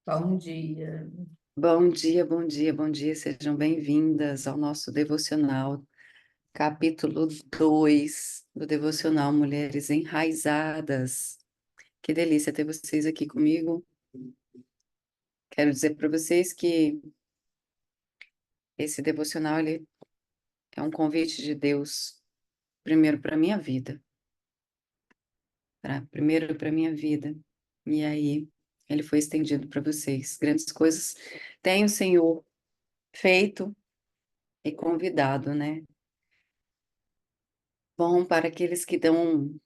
Bom dia. Bom dia, bom dia, bom dia. Sejam bem-vindas ao nosso devocional, capítulo 2 do devocional Mulheres Enraizadas. Que delícia ter vocês aqui comigo. Quero dizer para vocês que esse devocional ele é um convite de Deus, primeiro para minha vida, primeiro para minha vida. E aí ele foi estendido para vocês. Grandes coisas tem o Senhor feito e convidado, né? Bom para aqueles que dão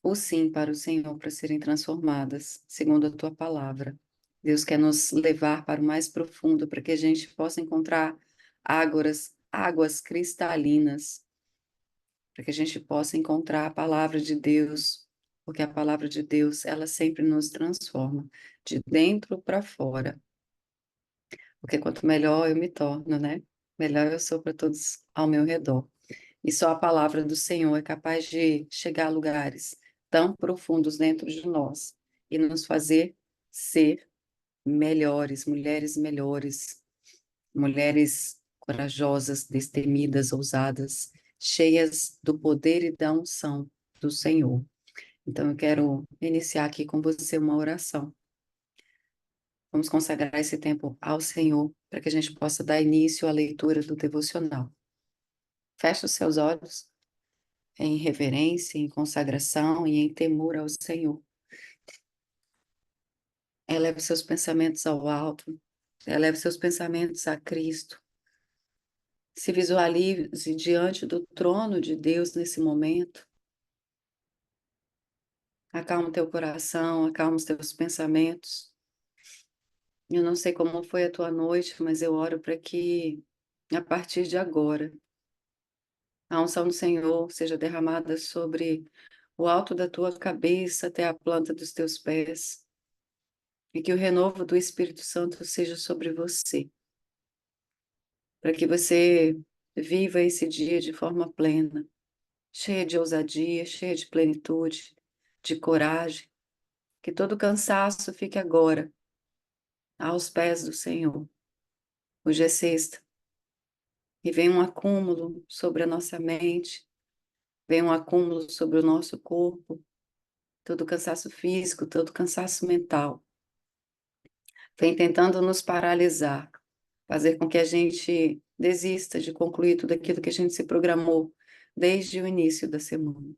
o sim para o Senhor para serem transformadas, segundo a tua palavra. Deus quer nos levar para o mais profundo, para que a gente possa encontrar águas cristalinas, para que a gente possa encontrar a palavra de Deus, porque a palavra de Deus, ela sempre nos transforma, de dentro para fora. Porque quanto melhor eu me torno, né? Melhor eu sou para todos ao meu redor. E só a palavra do Senhor é capaz de chegar a lugares tão profundos dentro de nós e nos fazer ser melhores, mulheres corajosas, destemidas, ousadas, cheias do poder e da unção do Senhor. Então eu quero iniciar aqui com você uma oração. Vamos consagrar esse tempo ao Senhor para que a gente possa dar início à leitura do devocional. Feche os seus olhos em reverência, em consagração e em temor ao Senhor. Eleve seus pensamentos ao alto, eleve seus pensamentos a Cristo. Se visualize diante do trono de Deus nesse momento. Acalma o teu coração, acalma os teus pensamentos. Eu não sei como foi a tua noite, mas eu oro para que, a partir de agora, a unção do Senhor seja derramada sobre o alto da tua cabeça até a planta dos teus pés. E que o renovo do Espírito Santo seja sobre você, para que você viva esse dia de forma plena, cheia de ousadia, cheia de plenitude, de coragem, que todo cansaço fique agora aos pés do Senhor. Hoje é sexta e vem um acúmulo sobre a nossa mente, vem um acúmulo sobre o nosso corpo, todo cansaço físico, todo cansaço mental, vem tentando nos paralisar, fazer com que a gente desista de concluir tudo aquilo que a gente se programou desde o início da semana.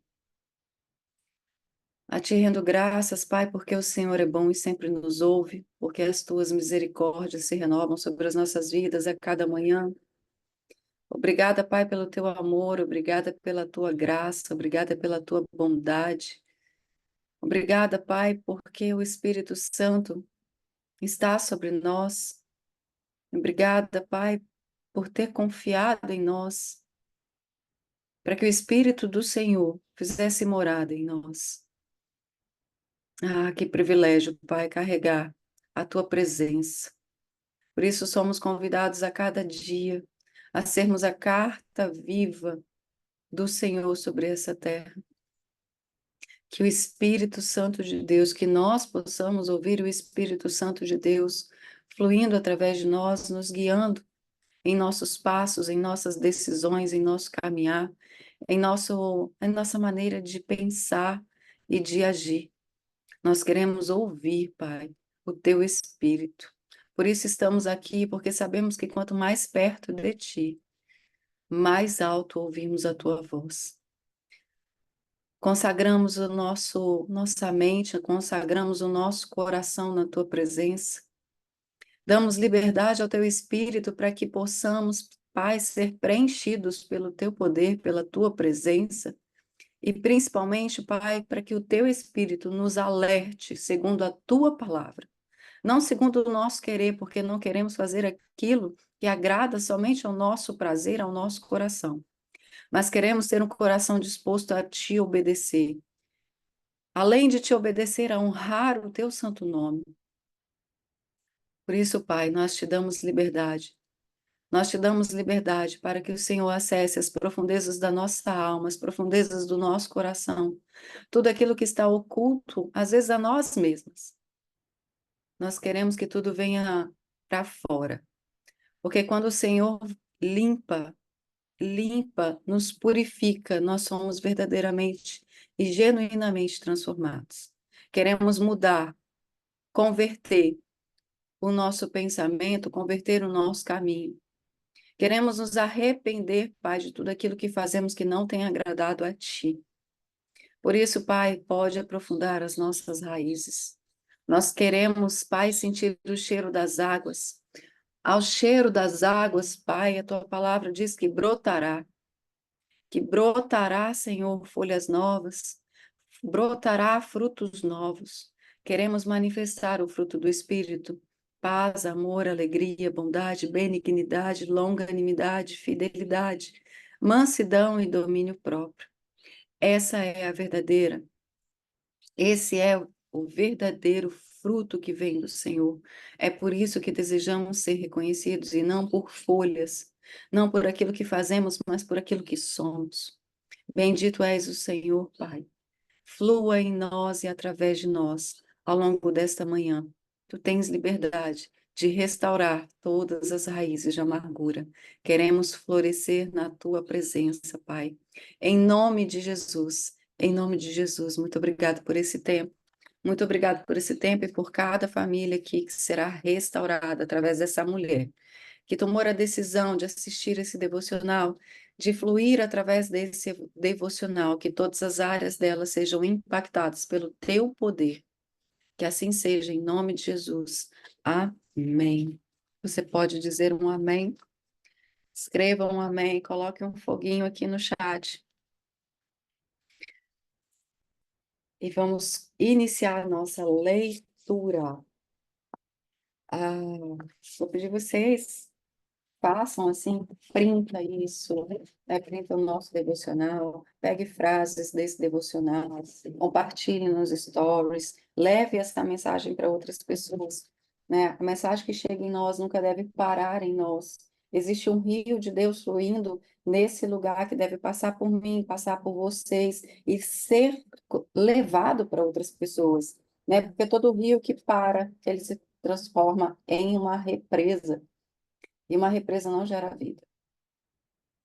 A ti rendo graças, Pai, porque o Senhor é bom e sempre nos ouve, porque as tuas misericórdias se renovam sobre as nossas vidas a cada manhã. Obrigada, Pai, pelo teu amor, obrigada pela tua graça, obrigada pela tua bondade. Obrigada, Pai, porque o Espírito Santo está sobre nós. Obrigada, Pai, por ter confiado em nós, para que o Espírito do Senhor fizesse morada em nós. Ah, que privilégio, Pai, carregar a tua presença. Por isso somos convidados a cada dia a sermos a carta viva do Senhor sobre essa terra. Que o Espírito Santo de Deus, que nós possamos ouvir o Espírito Santo de Deus fluindo através de nós, nos guiando em nossos passos, em nossas decisões, em nosso caminhar, em nossa maneira de pensar e de agir. Nós queremos ouvir, Pai, o teu Espírito. Por isso estamos aqui, porque sabemos que quanto mais perto de ti, mais alto ouvimos a tua voz. Consagramos nossa mente, consagramos o nosso coração na tua presença. Damos liberdade ao teu Espírito para que possamos, Pai, ser preenchidos pelo teu poder, pela tua presença. E principalmente, Pai, para que o teu Espírito nos alerte segundo a tua palavra. Não segundo o nosso querer, porque não queremos fazer aquilo que agrada somente ao nosso prazer, ao nosso coração. Mas queremos ter um coração disposto a te obedecer. Além de te obedecer, a honrar o teu santo nome. Por isso, Pai, nós te damos liberdade. Nós te damos liberdade para que o Senhor acesse as profundezas da nossa alma, as profundezas do nosso coração, tudo aquilo que está oculto, às vezes a nós mesmos. Nós queremos que tudo venha para fora. Porque quando o Senhor limpa, nos purifica, nós somos verdadeiramente e genuinamente transformados. Queremos mudar, converter o nosso pensamento, converter o nosso caminho. Queremos nos arrepender, Pai, de tudo aquilo que fazemos que não tem agradado a Ti. Por isso, Pai, pode aprofundar as nossas raízes. Nós queremos, Pai, sentir o cheiro das águas. Ao cheiro das águas, Pai, a Tua palavra diz que brotará, Senhor, folhas novas, brotará frutos novos. Queremos manifestar o fruto do Espírito: paz, amor, alegria, bondade, benignidade, longanimidade, fidelidade, mansidão e domínio próprio. Essa é a verdadeira, esse é o verdadeiro fruto que vem do Senhor. É por isso que desejamos ser reconhecidos e não por folhas, não por aquilo que fazemos, mas por aquilo que somos. Bendito és o Senhor, Pai. Flua em nós e através de nós ao longo desta manhã. Tu tens liberdade de restaurar todas as raízes de amargura. Queremos florescer na tua presença, Pai. Em nome de Jesus, em nome de Jesus, muito obrigado por esse tempo. Muito obrigado por esse tempo e por cada família aqui que será restaurada através dessa mulher que tomou a decisão de assistir esse devocional, de fluir através desse devocional, que todas as áreas dela sejam impactadas pelo teu poder. Que assim seja, em nome de Jesus. Amém. Você pode dizer um amém? Escreva um amém, coloque um foguinho aqui no chat. E vamos iniciar a nossa leitura. Vou pedir vocês façam assim, printa isso, né? Printa o nosso devocional, pegue frases desse devocional, compartilhe nos stories, leve essa mensagem para outras pessoas, né? A mensagem que chega em nós nunca deve parar em nós. Existe um rio de Deus fluindo nesse lugar que deve passar por mim, passar por vocês e ser levado para outras pessoas, né? Porque todo rio que para, ele se transforma em uma represa. E uma represa não gera vida,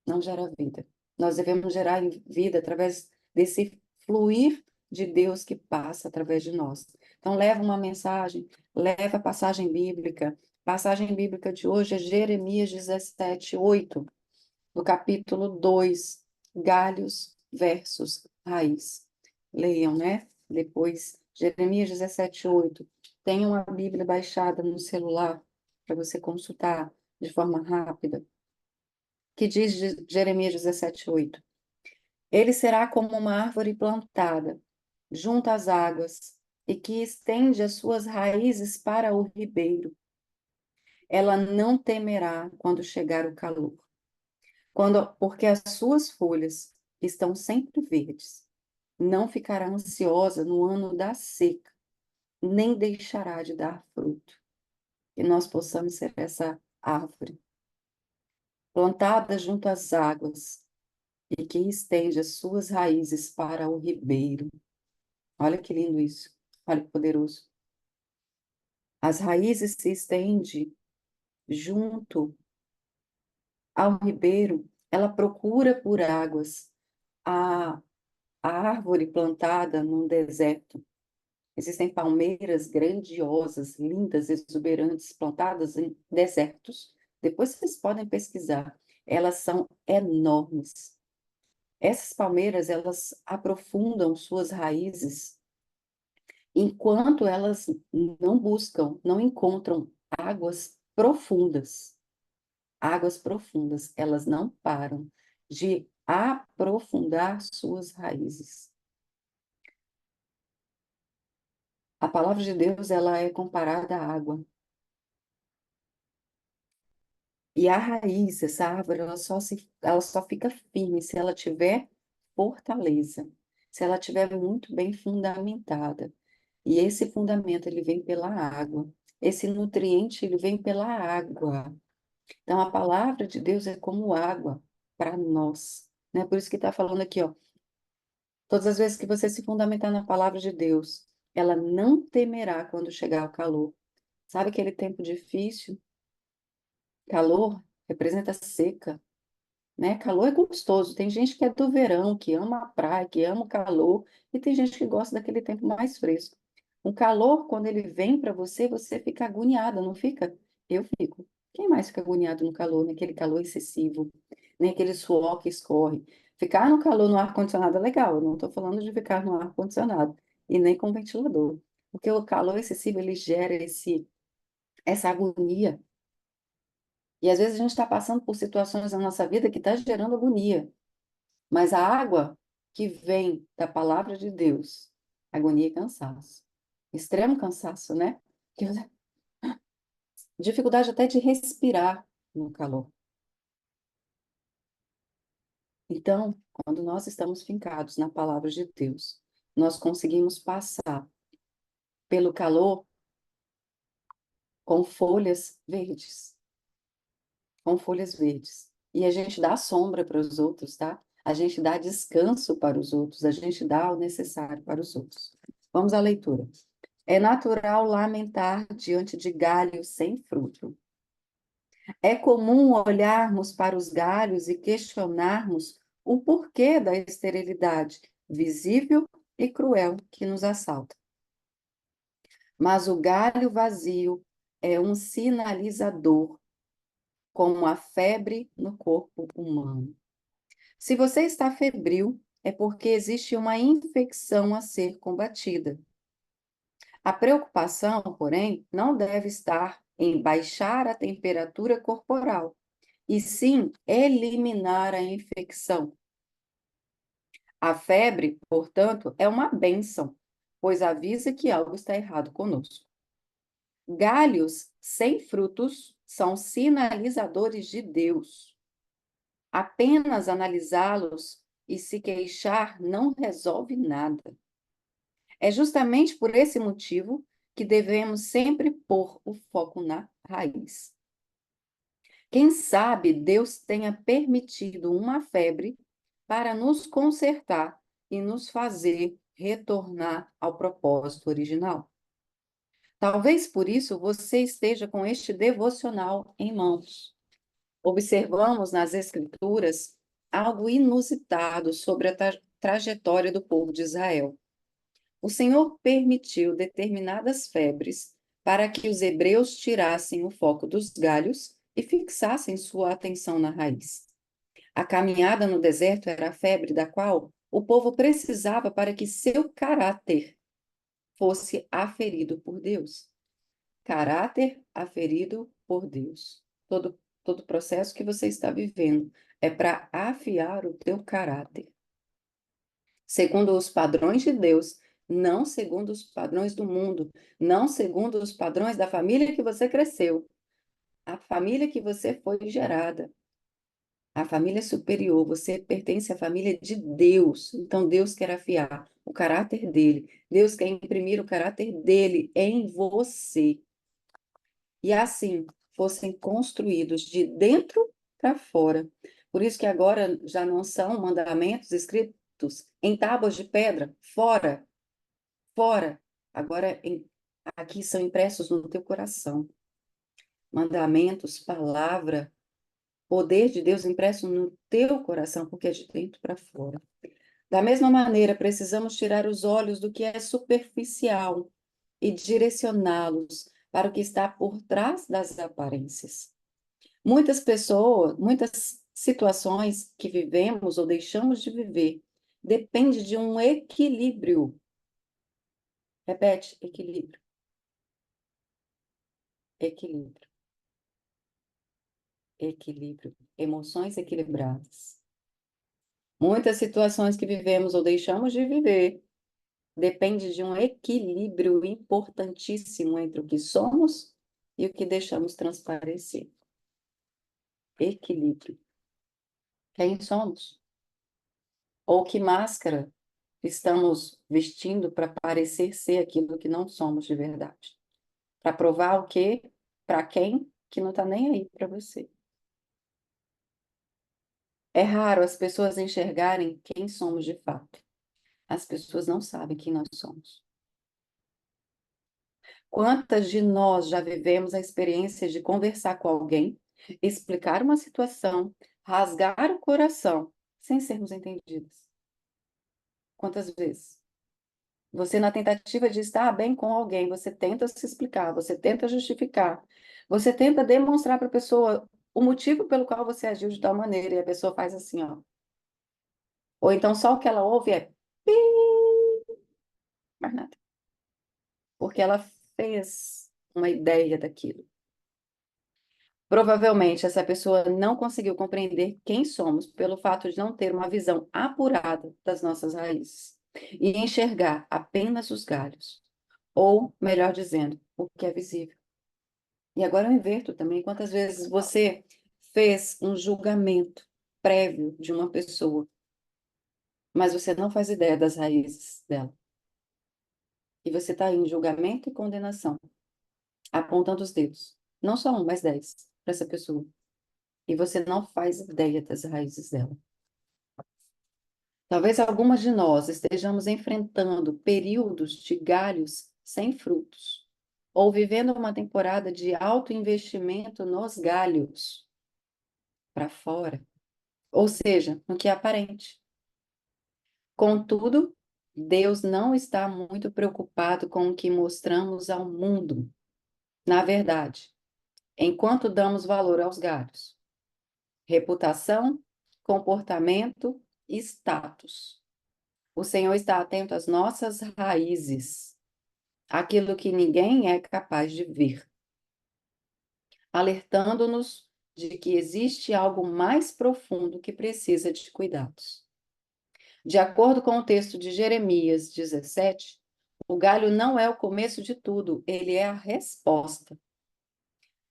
não gera vida. Nós devemos gerar vida através desse fluir de Deus que passa através de nós. Então, leva uma mensagem, leva a passagem bíblica. A passagem bíblica de hoje é Jeremias 17:8, do capítulo 2, galhos versus raiz. Leiam, né? Depois, Jeremias 17:8. Tenha uma Bíblia baixada no celular para você consultar de forma rápida, que diz Jeremias 17:8. Ele será como uma árvore plantada junto às águas e que estende as suas raízes para o ribeiro. Ela não temerá quando chegar o calor, porque as suas folhas estão sempre verdes. Não ficará ansiosa no ano da seca, nem deixará de dar fruto. Que nós possamos ser essa árvore plantada junto às águas e que estende as suas raízes para o ribeiro. Olha que lindo isso. Olha que poderoso. As raízes se estendem junto ao ribeiro. Ela procura por águas. A, a árvore plantada num deserto. Existem palmeiras grandiosas, lindas, exuberantes, plantadas em desertos. Depois vocês podem pesquisar. Elas são enormes. Essas palmeiras, elas aprofundam suas raízes enquanto elas não buscam, não encontram águas profundas, elas não param de aprofundar suas raízes. A palavra de Deus, ela é comparada à água. E a raiz, essa árvore, ela só fica firme se ela tiver fortaleza, se ela tiver muito bem fundamentada. E esse fundamento, ele vem pela água. Esse nutriente, ele vem pela água. Então, a palavra de Deus é como água para nós, né? Por isso que está falando aqui, ó. Todas as vezes que você se fundamentar na palavra de Deus, ela não temerá quando chegar o calor. Sabe aquele tempo difícil? Calor representa seca, né? Calor é gostoso. Tem gente que é do verão, que ama a praia, que ama o calor, e tem gente que gosta daquele tempo mais fresco. O calor, quando ele vem para você, você fica agoniada, não fica? Eu fico. Quem mais fica agoniado no calor, naquele calor excessivo, naquele suor que escorre? Ficar no calor no ar-condicionado é legal, eu não estou falando de ficar no ar-condicionado e nem com ventilador, porque o calor excessivo ele gera essa agonia. E às vezes a gente está passando por situações na nossa vida que está gerando agonia. Mas a água que vem da palavra de Deus, agonia e cansaço. Extremo cansaço, né? Dificuldade até de respirar no calor. Então, quando nós estamos fincados na palavra de Deus, nós conseguimos passar pelo calor com folhas verdes, com folhas verdes. E a gente dá sombra para os outros, tá? A gente dá descanso para os outros, a gente dá o necessário para os outros. Vamos à leitura. É natural lamentar diante de galhos sem fruto. É comum olharmos para os galhos e questionarmos o porquê da esterilidade visível e cruel que nos assalta. Mas o galho vazio é um sinalizador, como a febre no corpo humano. Se você está febril, é porque existe uma infecção a ser combatida. A preocupação, porém, não deve estar em baixar a temperatura corporal, e sim eliminar a infecção. A febre, portanto, é uma bênção, pois avisa que algo está errado conosco. Galhos sem frutos são sinalizadores de Deus. Apenas analisá-los e se queixar não resolve nada. É justamente por esse motivo que devemos sempre pôr o foco na raiz. Quem sabe Deus tenha permitido uma febre para nos consertar e nos fazer retornar ao propósito original. Talvez por isso você esteja com este devocional em mãos. Observamos nas Escrituras algo inusitado sobre a trajetória do povo de Israel. O Senhor permitiu determinadas febres para que os hebreus tirassem o foco dos galhos e fixassem sua atenção na raiz. A caminhada no deserto era a febre da qual o povo precisava para que seu caráter fosse aferido por Deus. Caráter aferido por Deus. Todo processo que você está vivendo é para afiar o teu caráter, segundo os padrões de Deus, não segundo os padrões do mundo, não segundo os padrões da família que você cresceu, a família que você foi gerada, a família superior, você pertence à família de Deus, então Deus quer afiar o caráter dele, Deus quer imprimir o caráter dele em você, e assim fossem construídos de dentro para fora. Por isso que agora já não são mandamentos escritos em tábuas de pedra, fora, fora. Agora aqui são impressos no teu coração. Mandamentos, palavra, poder de Deus impresso no teu coração, porque é de dentro para fora. Da mesma maneira, precisamos tirar os olhos do que é superficial e direcioná-los para o que está por trás das aparências. Muitas pessoas, muitas situações que vivemos ou deixamos de viver, depende de um equilíbrio. Repete, equilíbrio, equilíbrio, equilíbrio, emoções equilibradas. Muitas situações que vivemos ou deixamos de viver depende de um equilíbrio importantíssimo entre o que somos e o que deixamos transparecer. Equilíbrio. Quem somos? Ou que máscara estamos vestindo para parecer ser aquilo que não somos de verdade? Para provar o quê? Para quem que não está nem aí para você. É raro as pessoas enxergarem quem somos de fato. As pessoas não sabem quem nós somos. Quantas de nós já vivemos a experiência de conversar com alguém, explicar uma situação, rasgar o coração, sem sermos entendidas? Quantas vezes? Você, na tentativa de estar bem com alguém, você tenta se explicar, você tenta justificar, você tenta demonstrar para a pessoa o motivo pelo qual você agiu de tal maneira, e a pessoa faz assim, ó. Ou então só o que ela ouve é pi, mais nada, porque ela fez uma ideia daquilo. Provavelmente essa pessoa não conseguiu compreender quem somos pelo fato de não ter uma visão apurada das nossas raízes e enxergar apenas os galhos, ou, melhor dizendo, o que é visível. E agora eu inverto também. Quantas vezes você fez um julgamento prévio de uma pessoa, mas você não faz ideia das raízes dela? E você está em julgamento e condenação, apontando os dedos. Não só um, mas 10 para essa pessoa. E você não faz ideia das raízes dela. Talvez algumas de nós estejamos enfrentando períodos de galhos sem frutos, ou vivendo uma temporada de alto investimento nos galhos para fora, ou seja, no que é aparente. Contudo, Deus não está muito preocupado com o que mostramos ao mundo. Na verdade, enquanto damos valor aos galhos, reputação, comportamento e status, o Senhor está atento às nossas raízes, aquilo que ninguém é capaz de ver, alertando-nos de que existe algo mais profundo que precisa de cuidados. De acordo com o texto de Jeremias 17, o galho não é o começo de tudo, ele é a resposta.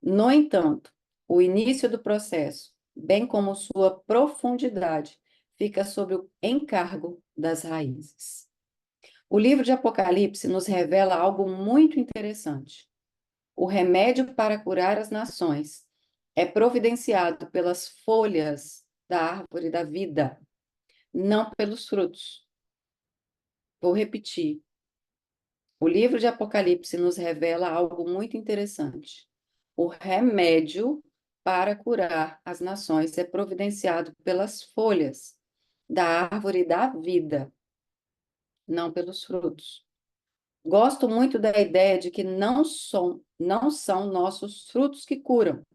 No entanto, o início do processo, bem como sua profundidade, fica sob o encargo das raízes. O livro de Apocalipse nos revela algo muito interessante. O remédio para curar as nações é providenciado pelas folhas da árvore da vida, não pelos frutos. Vou repetir. O livro de Apocalipse nos revela algo muito interessante. O remédio para curar as nações é providenciado pelas folhas da árvore da vida, não pelos frutos. Gosto muito da ideia de que não são nossos frutos que curam.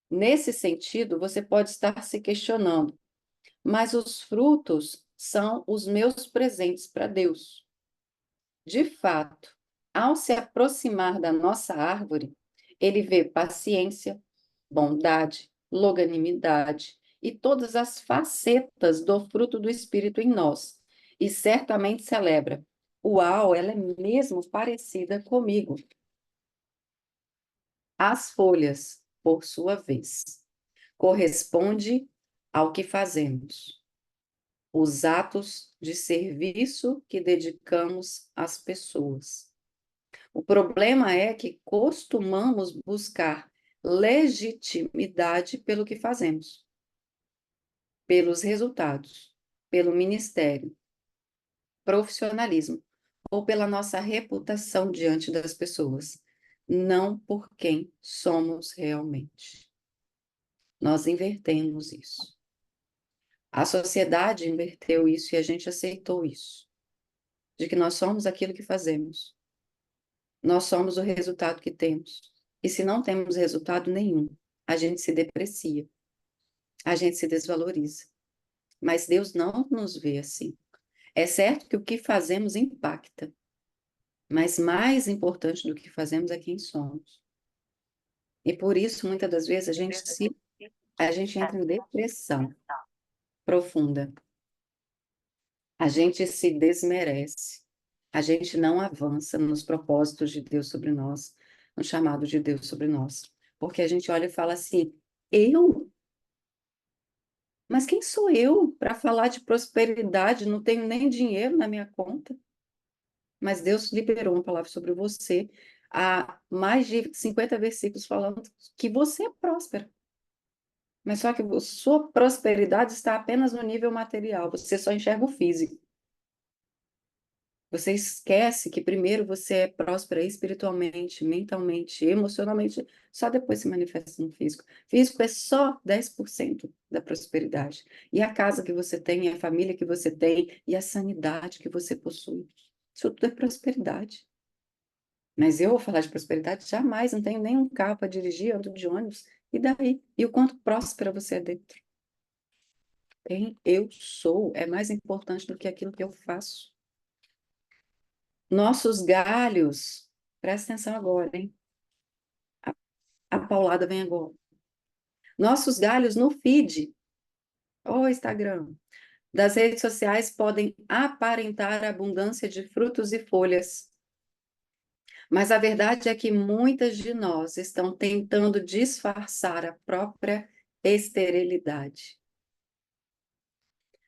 Nesse sentido, você pode estar se questionando, mas os frutos são os meus presentes para Deus. De fato, ao se aproximar da nossa árvore, ele vê paciência, bondade, longanimidade e todas as facetas do fruto do Espírito em nós. E certamente celebra: uau, ela é mesmo parecida comigo. As folhas, por sua vez, corresponde ao que fazemos, os atos de serviço que dedicamos às pessoas. O problema é que costumamos buscar legitimidade pelo que fazemos, pelos resultados, pelo ministério, profissionalismo ou pela nossa reputação diante das pessoas, não por quem somos realmente. Nós invertemos isso. A sociedade inverteu isso e a gente aceitou isso, de que nós somos aquilo que fazemos. Nós somos o resultado que temos. E se não temos resultado nenhum, a gente se deprecia, a gente se desvaloriza. Mas Deus não nos vê assim. É certo que o que fazemos impacta, mas mais importante do que fazemos é quem somos. E por isso, muitas das vezes, a gente entra em depressão profunda. A gente se desmerece. A gente não avança nos propósitos de Deus sobre nós, no chamado de Deus sobre nós. Porque a gente olha e fala assim: eu? Mas quem sou eu para falar de prosperidade? Não tenho nem dinheiro na minha conta. Mas Deus liberou uma palavra sobre você, há mais de 50 versículos falando que você é próspero. Mas só que a sua prosperidade está apenas no nível material, você só enxerga o físico. Você esquece que primeiro você é próspera espiritualmente, mentalmente, emocionalmente, só depois se manifesta no físico. Físico é só 10% da prosperidade. E a casa que você tem, e a família que você tem, e a sanidade que você possui. Isso tudo é prosperidade. Mas eu vou falar de prosperidade? Jamais, não tenho nenhum carro para dirigir, ando de ônibus. E daí? E o quanto próspera você é dentro? Quem eu sou é mais importante do que aquilo que eu faço. Nossos galhos, presta atenção agora, hein? A, a paulada vem agora. Nossos galhos no feed, ou Instagram, das redes sociais podem aparentar abundância de frutos e folhas, mas a verdade é que muitas de nós estão tentando disfarçar a própria esterilidade.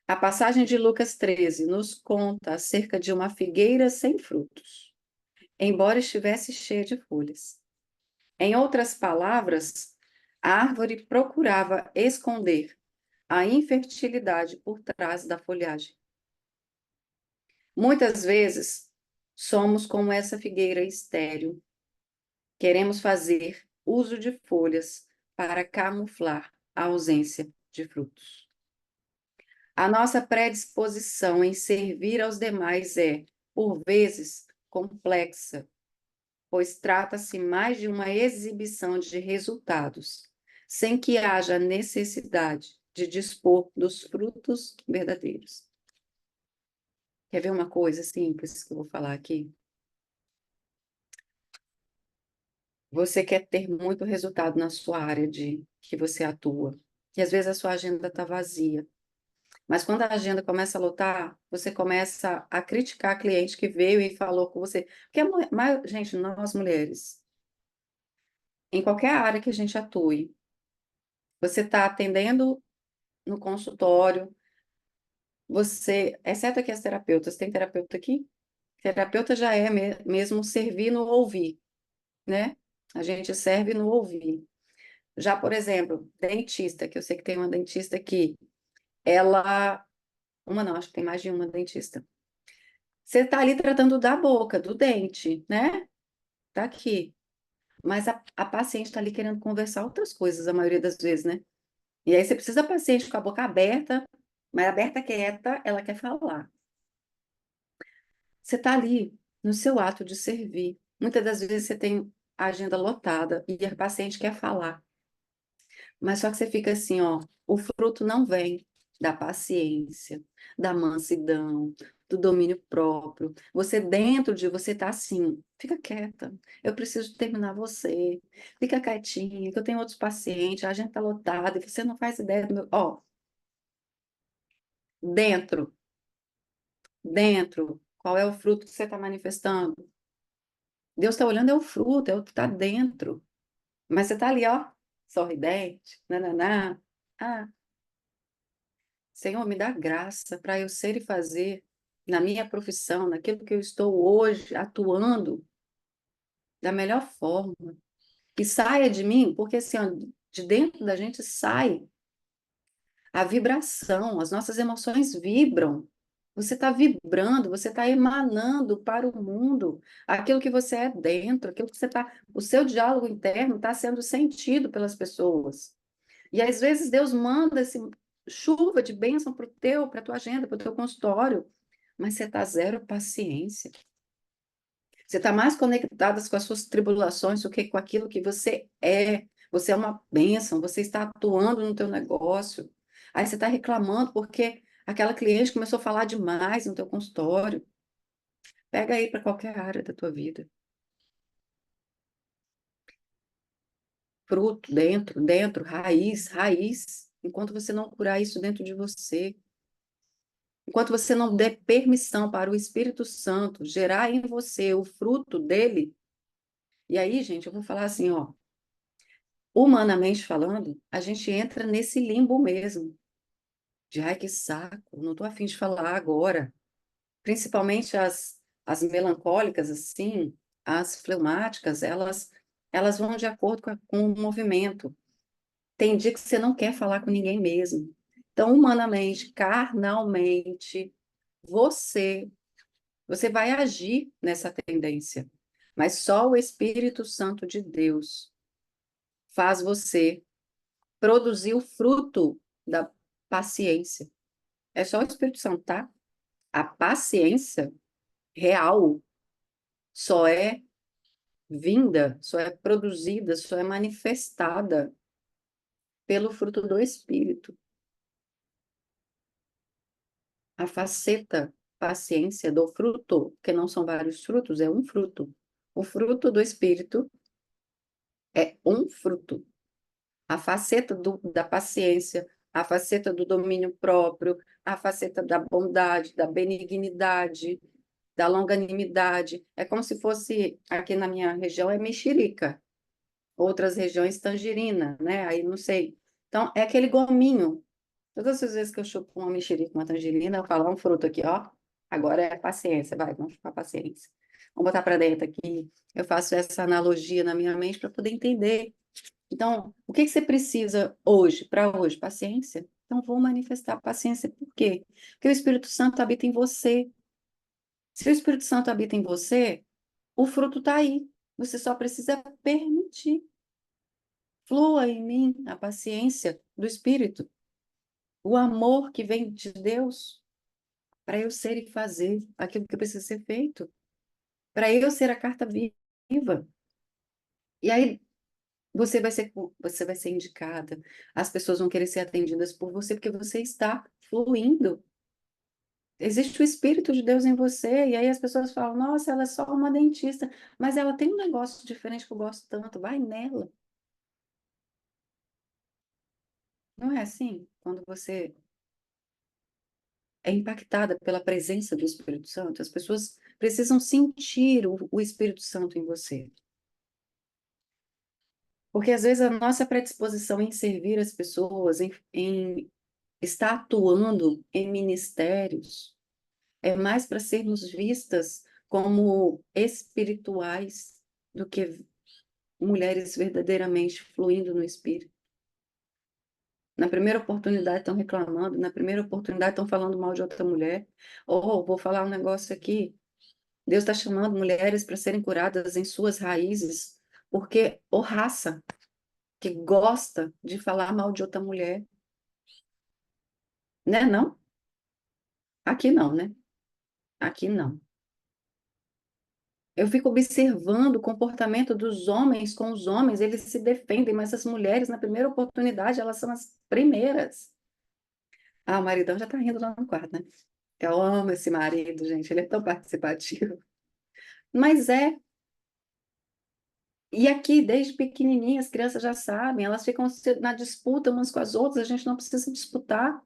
A passagem de Lucas 13 nos conta acerca de uma figueira sem frutos, embora estivesse cheia de folhas. Em outras palavras, a árvore procurava esconder a infertilidade por trás da folhagem. Muitas vezes, somos como essa figueira estéril. Queremos fazer uso de folhas para camuflar a ausência de frutos. A nossa predisposição em servir aos demais é, por vezes, complexa, pois trata-se mais de uma exibição de resultados, sem que haja necessidade de dispor dos frutos verdadeiros. Quer ver uma coisa simples que eu vou falar aqui? Você quer ter muito resultado na sua área de que você atua, e às vezes a sua agenda está vazia. Mas quando a agenda começa a lotar, você começa a criticar a cliente que veio e falou com você. Porque, gente, nós mulheres, em qualquer área que a gente atue, você está atendendo no consultório, você, exceto aqui as terapeutas, tem terapeuta aqui? Terapeuta já é mesmo servir no ouvir, né? A gente serve no ouvir. Já, por exemplo, dentista, que eu sei que tem uma dentista aqui, ela, uma não, acho que tem mais de uma dentista. Você está ali tratando da boca, do dente, né? Tá aqui. Mas a paciente está ali querendo conversar outras coisas, a maioria das vezes, né? E aí você precisa da paciente com a boca aberta, mas aberta quieta, ela quer falar. Você está ali no seu ato de servir. Muitas das vezes você tem a agenda lotada e a paciente quer falar. Mas só que você fica assim, ó, o fruto não vem da paciência, da mansidão, do domínio próprio. Você dentro de você tá assim, fica quieta. Eu preciso terminar você. Fica quietinha, que eu tenho outros pacientes, a agenda tá lotada e você não faz ideia do meu, ó, dentro, dentro, qual é o fruto que você está manifestando? Deus está olhando é o fruto, é o que está dentro. Mas você está ali, ó, sorridente, nananá. Ah, Senhor, me dá graça para eu ser e fazer na minha profissão, naquilo que eu estou hoje atuando da melhor forma. Que saia de mim, porque assim, ó, de dentro da gente sai a vibração, as nossas emoções vibram. Você está vibrando, você está emanando para o mundo aquilo que você é dentro, aquilo que você está. O seu diálogo interno está sendo sentido pelas pessoas. E às vezes Deus manda esse chuva de bênção para a tua agenda, para o teu consultório, mas você está zero paciência. Você está mais conectada com as suas tribulações do que com aquilo que você é. Você é uma bênção, você está atuando no teu negócio. Aí você está reclamando porque aquela cliente começou a falar demais no teu consultório. Pega aí para qualquer área da tua vida. Fruto, dentro, dentro, raiz, raiz. Enquanto você não curar isso dentro de você, enquanto você não der permissão para o Espírito Santo gerar em você o fruto dele, e aí, gente, eu vou falar assim, ó, humanamente falando, a gente entra nesse limbo mesmo, de ai, que saco, não estou afim de falar agora. Principalmente as melancólicas, assim, as fleumáticas, elas vão de acordo com o movimento. Tem dia que você não quer falar com ninguém mesmo. Então, humanamente, carnalmente, você Você vai agir nessa tendência, mas só o Espírito Santo de Deus faz você produzir o fruto da paciência. É só o Espírito Santo, tá? A paciência real só é vinda, só é produzida, só é manifestada pelo fruto do Espírito. A faceta paciência do fruto, que não são vários frutos, é um fruto. O fruto do Espírito é um fruto. A faceta da paciência, a faceta do domínio próprio, a faceta da bondade, da benignidade, da longanimidade. É como se fosse, aqui na minha região, é mexerica, outras regiões, tangerina, né? Aí não sei. Então, é aquele gominho. Todas as vezes que eu chupo uma mexerica, uma tangerina, eu falo, "Ó, um fruto aqui, ó. Agora é paciência, vai, vamos chupar paciência. Vamos botar para dentro aqui." Eu faço essa analogia na minha mente para poder entender. Então, o que que você precisa hoje, para hoje? Paciência? Então, vou manifestar paciência. Por quê? Porque o Espírito Santo habita em você. Se o Espírito Santo habita em você, o fruto está aí. Você só precisa permitir. Flua em mim a paciência do Espírito, o amor que vem de Deus, para eu ser e fazer aquilo que precisa ser feito, para eu ser a carta viva. E aí você vai ser indicada, as pessoas vão querer ser atendidas por você, porque você está fluindo. Existe o Espírito de Deus em você, e aí as pessoas falam, nossa, ela é só uma dentista, mas ela tem um negócio diferente que eu gosto tanto, vai nela. Não é assim? Quando você é impactada pela presença do Espírito Santo, as pessoas precisam sentir o Espírito Santo em você. Porque às vezes a nossa predisposição em servir as pessoas, em estar atuando em ministérios, é mais para sermos vistas como espirituais do que mulheres verdadeiramente fluindo no Espírito. Na primeira oportunidade estão reclamando, na primeira oportunidade estão falando mal de outra mulher. Ou vou falar um negócio aqui. Deus está chamando mulheres para serem curadas em suas raízes, porque ou raça que gosta de falar mal de outra mulher, né? Não? Aqui não, né? Aqui não. Eu fico observando o comportamento dos homens com os homens, eles se defendem, mas as mulheres, na primeira oportunidade, elas são as primeiras. Ah, o maridão já tá rindo lá no quarto, né? Eu amo esse marido, gente, ele é tão participativo. Mas é, e aqui, desde pequenininha, as crianças já sabem, elas ficam na disputa umas com as outras, a gente não precisa disputar,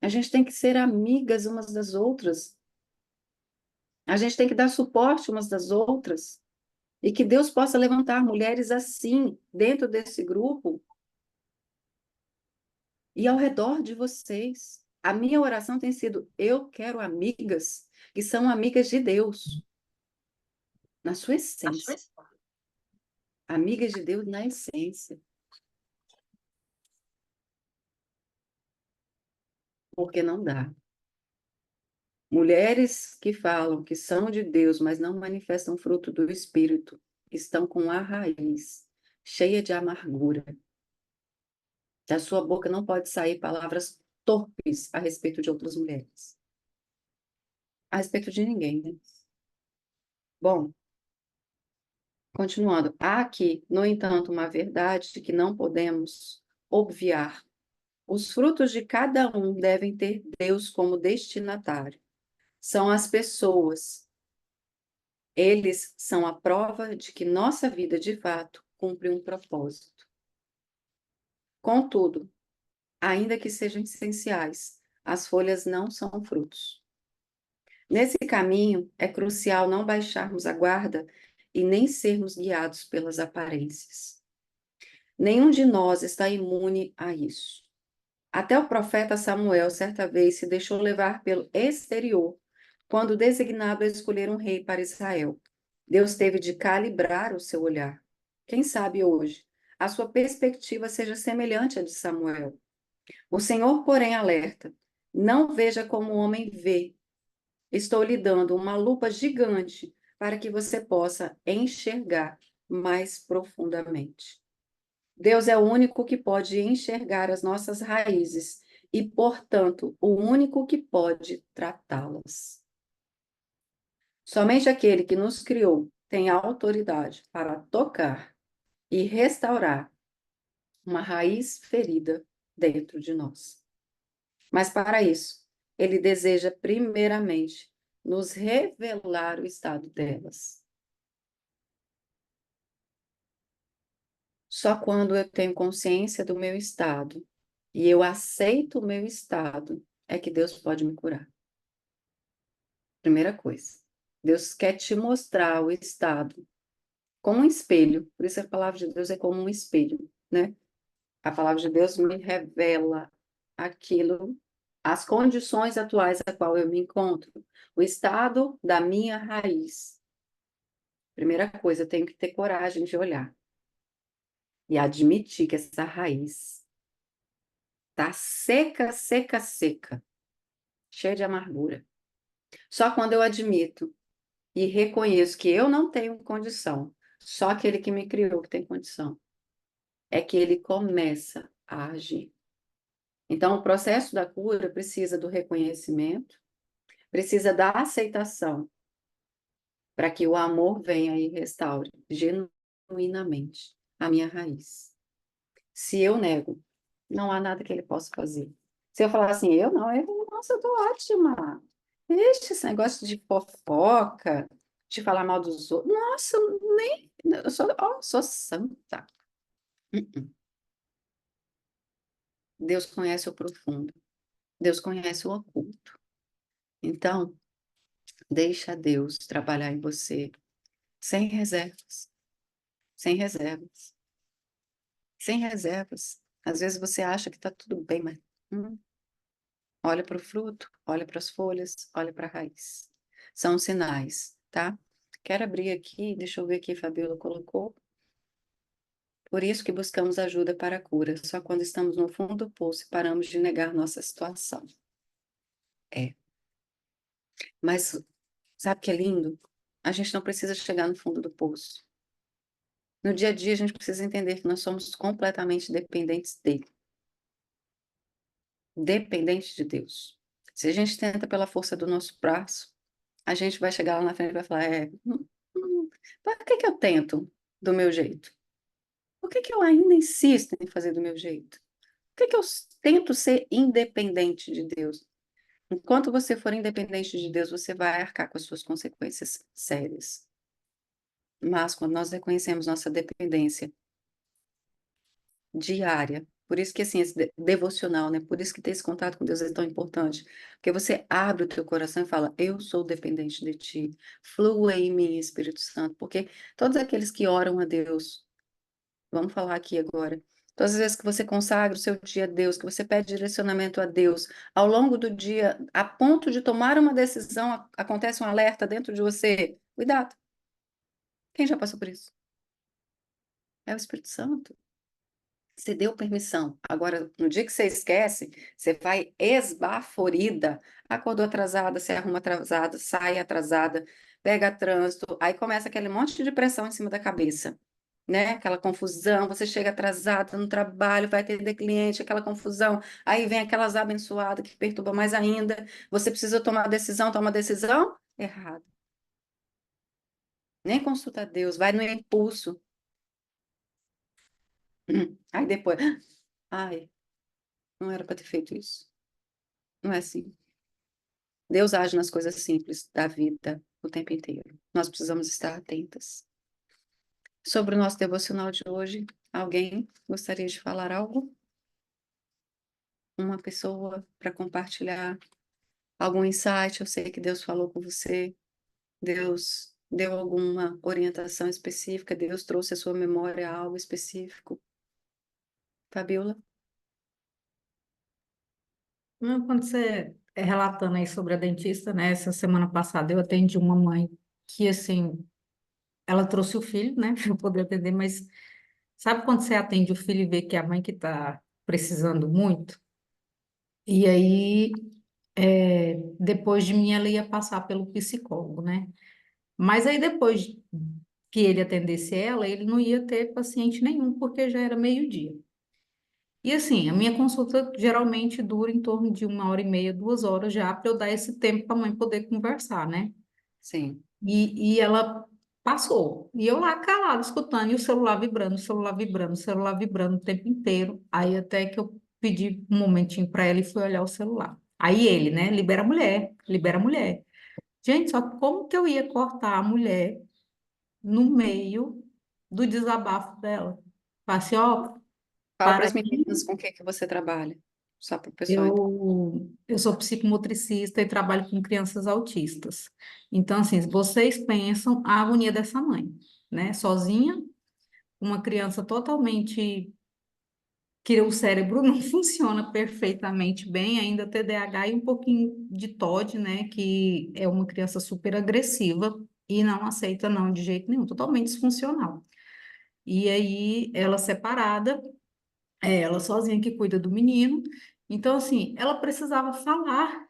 a gente tem que ser amigas umas das outras, a gente tem que dar suporte umas das outras, e que Deus possa levantar mulheres assim, dentro desse grupo, e ao redor de vocês. A minha oração tem sido: eu quero amigas que são amigas de Deus, na sua essência. Amigas de Deus na essência. Porque não dá. Mulheres que falam que são de Deus, mas não manifestam fruto do Espírito, estão com a raiz cheia de amargura. Da sua boca não pode sair palavras torpes a respeito de outras mulheres. A respeito de ninguém, né? Bom, continuando. Há aqui, no entanto, uma verdade que não podemos obviar. Os frutos de cada um devem ter Deus como destinatário. São as pessoas. Eles são a prova de que nossa vida, de fato, cumpre um propósito. Contudo, ainda que sejam essenciais, as folhas não são frutos. Nesse caminho, é crucial não baixarmos a guarda e nem sermos guiados pelas aparências. Nenhum de nós está imune a isso. Até o profeta Samuel, certa vez, se deixou levar pelo exterior, quando designado a escolher um rei para Israel. Deus teve de calibrar o seu olhar. Quem sabe hoje a sua perspectiva seja semelhante à de Samuel. O Senhor, porém, alerta: não veja como o homem vê, estou lhe dando uma lupa gigante para que você possa enxergar mais profundamente. Deus é o único que pode enxergar as nossas raízes e, portanto, o único que pode tratá-las. Somente aquele que nos criou tem a autoridade para tocar e restaurar uma raiz ferida dentro de nós. Mas para isso, ele deseja primeiramente nos revelar o estado delas. Só quando eu tenho consciência do meu estado e eu aceito o meu estado é que Deus pode me curar. Primeira coisa. Deus quer te mostrar o estado como um espelho. Por isso a palavra de Deus é como um espelho, né? A palavra de Deus me revela aquilo, as condições atuais a qual eu me encontro, o estado da minha raiz. Primeira coisa, eu tenho que ter coragem de olhar e admitir que essa raiz tá seca, seca, seca, cheia de amargura. Só quando eu admito e reconheço que eu não tenho condição, só aquele que me criou que tem condição, é que ele começa a agir. Então, o processo da cura precisa do reconhecimento, precisa da aceitação, para que o amor venha e restaure genuinamente a minha raiz. Se eu nego, não há nada que ele possa fazer. Se eu falar assim, eu não, nossa, eu tô ótima. Este esse negócio de fofoca, de falar mal dos outros, nossa, eu sou, sou santa. Uh-uh. Deus conhece o profundo, Deus conhece o oculto. Então, deixa Deus trabalhar em você sem reservas, sem reservas, sem reservas. Às vezes você acha que está tudo bem, mas olha para o fruto, olha para as folhas, olha para a raiz. São sinais, tá? Quero abrir aqui, deixa eu ver aqui, Fabiola colocou. Por isso que buscamos ajuda para a cura. Só quando estamos no fundo do poço e paramos de negar nossa situação. É. Mas sabe o que é lindo? A gente não precisa chegar no fundo do poço. No dia a dia, a gente precisa entender que nós somos completamente dependentes dele. Dependentes de Deus. Se a gente tenta pela força do nosso braço, a gente vai chegar lá na frente e vai falar: por que que eu tento do meu jeito? Por que que eu ainda insisto em fazer do meu jeito? Por que que eu tento ser independente de Deus? Enquanto você for independente de Deus, você vai arcar com as suas consequências sérias. Mas quando nós reconhecemos nossa dependência diária, por isso que assim, esse devocional, né? Por isso que ter esse contato com Deus é tão importante. Porque você abre o teu coração e fala: eu sou dependente de ti. Flua em mim, Espírito Santo. Porque todos aqueles que oram a Deus, vamos falar aqui agora. Todas as vezes que você consagra o seu dia a Deus, que você pede direcionamento a Deus, ao longo do dia, a ponto de tomar uma decisão, acontece um alerta dentro de você. Cuidado. Quem já passou por isso? É o Espírito Santo. Você deu permissão. Agora, no dia que você esquece, você vai esbaforida. Acordou atrasada, se arruma atrasada, sai atrasada, pega trânsito, aí começa aquele monte de pressão em cima da cabeça, né? Aquela confusão, você chega atrasada no trabalho, vai atender cliente, aquela confusão, aí vem aquelas abençoadas que perturba mais ainda. Você precisa tomar uma decisão, toma uma decisão errada. Nem consulta a Deus, vai no impulso. Aí depois, ai, não era para ter feito isso. Não é assim. Deus age nas coisas simples da vida o tempo inteiro. Nós precisamos estar atentas. Sobre o nosso devocional de hoje, alguém gostaria de falar algo? Uma pessoa para compartilhar algum insight? Eu sei que Deus falou com você, Deus deu alguma orientação específica, Deus trouxe à sua memória algo específico. Fabiola? Não, quando você é relatando aí sobre a dentista, né? Essa semana passada eu atendi uma mãe que, assim, ela trouxe o filho, né? Para eu poder atender, mas sabe quando você atende o filho e vê que é a mãe que está precisando muito? E aí Depois de mim, ela ia passar pelo psicólogo, né? Mas aí depois que ele atendesse ela, ele não ia ter paciente nenhum, porque já era meio-dia. E assim, a minha consulta geralmente dura em torno de 1 hora e meia, 2 horas já, para eu dar esse tempo para a mãe poder conversar, né? Sim. E ela passou. E eu lá calada, escutando, e o celular vibrando, o celular vibrando, o celular vibrando o tempo inteiro. Aí até que eu pedi um momentinho para ela e fui olhar o celular. Aí ele, né? Libera a mulher, libera a mulher. Gente, só que como que eu ia cortar a mulher no meio do desabafo dela? Falei assim, ó, Fala para para as meninas aqui. com o que que você trabalha, só para o pessoal entender. Eu sou psicomotricista e trabalho com crianças autistas. Então, assim, vocês pensam a agonia dessa mãe, né? Sozinha, uma criança totalmente que o cérebro não funciona perfeitamente bem, ainda TDAH e um pouquinho de TOD, né? Que é uma criança super agressiva e não aceita não de jeito nenhum, totalmente disfuncional. E aí, ela separada, é ela sozinha que cuida do menino. Então, assim, ela precisava falar.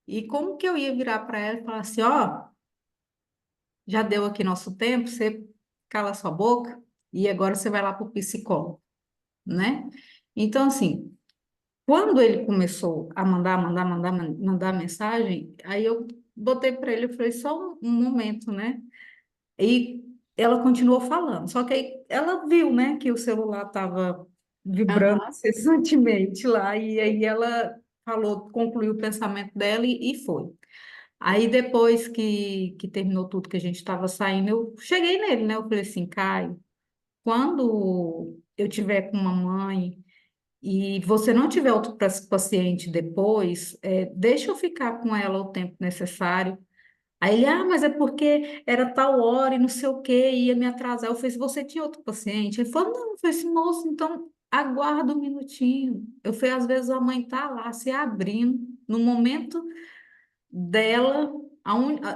E como que eu ia virar para ela e falar assim, ó, já deu aqui nosso tempo, você cala sua boca e agora você vai lá para o psicólogo, né? Então, assim, quando ele começou a mandar mensagem, aí eu botei para ele, eu falei, só um momento, né? E ela continuou falando, só que aí ela viu, né, que o celular estava vibrando Aham. incessantemente lá, e aí ela falou, concluiu o pensamento dela e foi. Aí depois que terminou tudo que a gente estava saindo, eu cheguei nele, né? Eu falei assim, Caio, quando eu tiver com uma mãe e você não tiver outro paciente depois, deixa eu ficar com ela o tempo necessário. Aí ele, mas é porque era tal hora e não sei o quê, ia me atrasar. Eu falei, se você tinha outro paciente? Ele falou, não, eu falei assim, moço, então aguarda um minutinho. Eu falei, às vezes a mãe tá lá se abrindo no momento dela,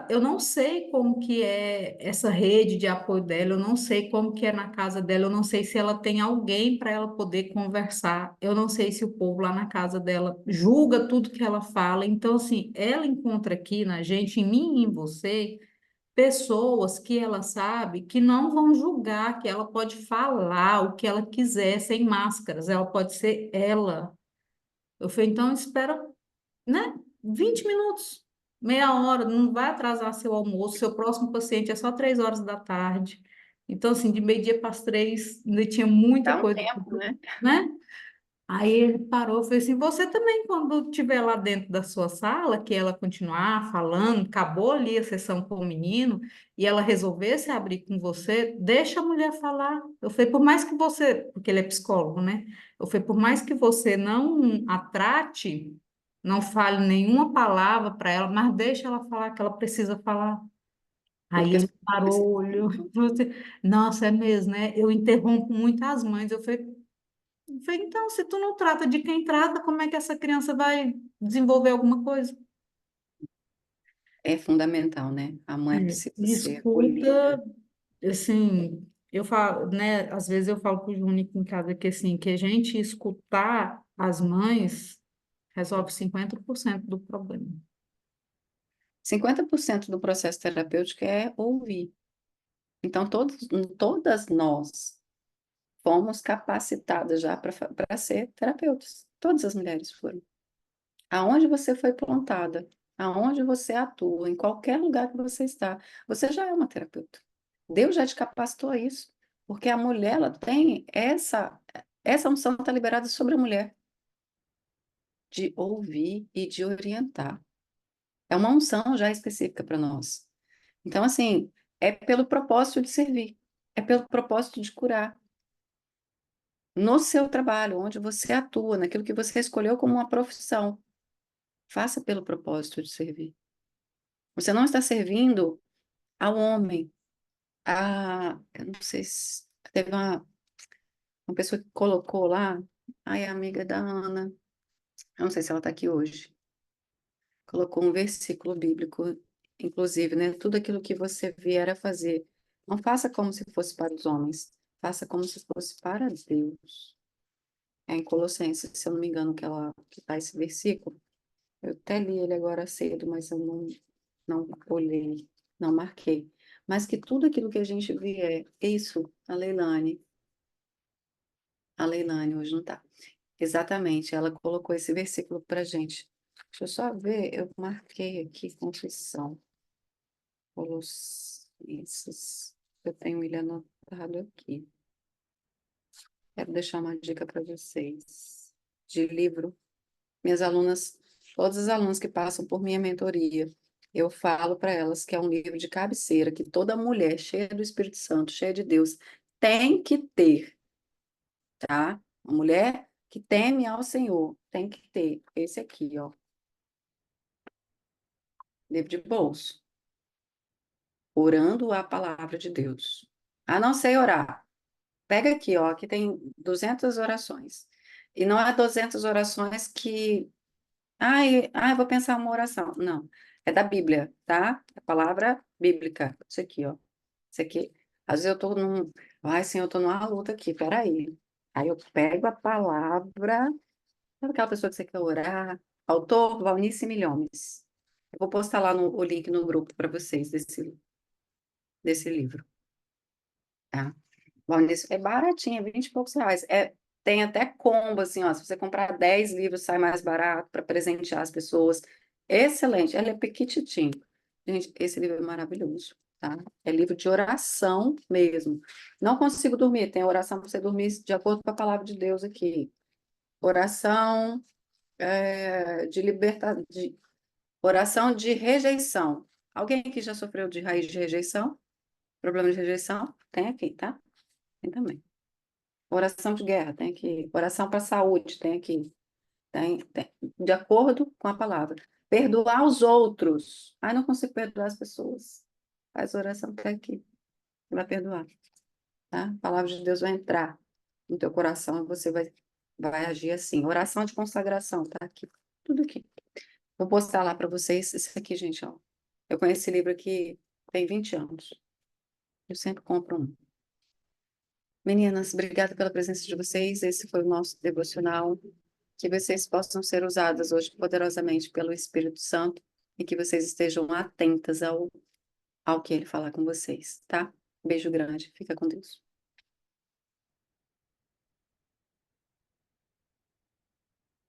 eu não sei como que é essa rede de apoio dela, eu não sei como que é na casa dela, eu não sei se ela tem alguém para ela poder conversar, eu não sei se o povo lá na casa dela julga tudo que ela fala. Então, assim, ela encontra aqui na gente, em mim e em você, pessoas que ela sabe que não vão julgar, que ela pode falar o que ela quiser sem máscaras, ela pode ser ela. Eu falei, então espera, né? 20 minutos, meia hora, não vai atrasar seu almoço. Seu próximo paciente é só 3 horas da tarde. Então, assim, de meio-dia para as 3, ainda tinha muita Dá um coisa, tempo, né? né? Aí ele parou e falou assim: você também, quando estiver lá dentro da sua sala, que ela continuar falando, acabou ali a sessão com o menino, e ela resolver se abrir com você, deixa a mulher falar. Eu falei, por mais que você, porque ele é psicólogo, né? Eu falei, por mais que você não a trate, não fale nenhuma palavra para ela, mas deixa ela falar que ela precisa falar. Aí Porque as ele pessoas parou, precisam. olhou, falou assim, nossa, é mesmo, né? Eu interrompo muitas mães. Eu falei, então, se tu não trata de quem trata, como é que essa criança vai desenvolver alguma coisa? É fundamental, né? A mãe precisa ser acolhida. Escuta, assim, eu falo, né? Às vezes eu falo pro Júnior aqui em casa que assim, que a gente escutar as mães resolve 50% do problema. 50% do processo terapêutico é ouvir. Então, todas nós fomos capacitadas já para ser terapeutas. Todas as mulheres foram. Aonde você foi plantada, aonde você atua, em qualquer lugar que você está, você já é uma terapeuta. Deus já te capacitou a isso, porque a mulher ela tem essa unção está liberada sobre a mulher de ouvir e de orientar. É uma unção já específica para nós. Então, assim, é pelo propósito de servir, é pelo propósito de curar. No seu trabalho, onde você atua, naquilo que você escolheu como uma profissão, faça pelo propósito de servir. Você não está servindo ao homem. Eu não sei se teve uma pessoa que colocou lá, ai, é amiga da Ana, eu não sei se ela está aqui hoje, colocou um versículo bíblico, inclusive, né? Tudo aquilo que você vier a fazer, não faça como se fosse para os homens, faça como se fosse para Deus. É em Colossenses, se eu não me engano, que está esse versículo. Eu até li ele agora cedo, mas eu não olhei, não marquei. Mas que tudo aquilo que a gente vier, isso, a Leilane hoje não tá. Exatamente, ela colocou esse versículo pra gente. Deixa eu só ver, eu marquei aqui, confissão. Colossenses. Eu tenho ele anotado aqui. Quero deixar uma dica para vocês de livro. Minhas alunas, todas as alunas que passam por minha mentoria, eu falo para elas que é um livro de cabeceira, que toda mulher cheia do Espírito Santo, cheia de Deus, tem que ter, tá? Uma mulher que teme ao Senhor tem que ter esse aqui, ó, livro de bolso, orando a palavra de Deus. A não ser orar. Pega aqui, ó, aqui tem 200 orações. E não é 200 orações que, eu vou pensar uma oração. Não, é da Bíblia, tá? A palavra bíblica. Isso aqui, ó. Isso aqui. Às vezes eu tô ai, Senhor, eu tô numa luta aqui, peraí. Aí eu pego a palavra, sabe aquela pessoa que você quer orar? Autor Valnice Milhomes. Eu vou postar lá o link no grupo para vocês desse livro, tá? Bom, isso é baratinho, é 20 e poucos reais. Tem até combo, assim, ó. Se você comprar 10 livros, sai mais barato para presentear as pessoas. Excelente. Ele é pequititinho. Gente, esse livro é maravilhoso, tá? É livro de oração mesmo. Não consigo dormir. Tem oração para você dormir de acordo com a palavra de Deus aqui. Oração oração de rejeição. Alguém que já sofreu de raiz de rejeição? Problema de rejeição? Tem aqui, tá? Tem também. Oração de guerra, tem aqui. Oração para a saúde, tem aqui. Tem. De acordo com a palavra. Perdoar os outros. Ai, não consigo perdoar as pessoas. Faz oração, tá aqui. Vai perdoar, tá? A palavra de Deus vai entrar no teu coração e você vai agir assim. Oração de consagração, tá aqui. Tudo aqui. Vou postar lá para vocês. Isso aqui, gente, ó. Eu conheço esse livro aqui tem 20 anos. Eu sempre compro um. Meninas, obrigada pela presença de vocês. Esse foi o nosso devocional. Que vocês possam ser usadas hoje poderosamente pelo Espírito Santo e que vocês estejam atentas ao que ele falar com vocês, tá? Beijo grande. Fica com Deus.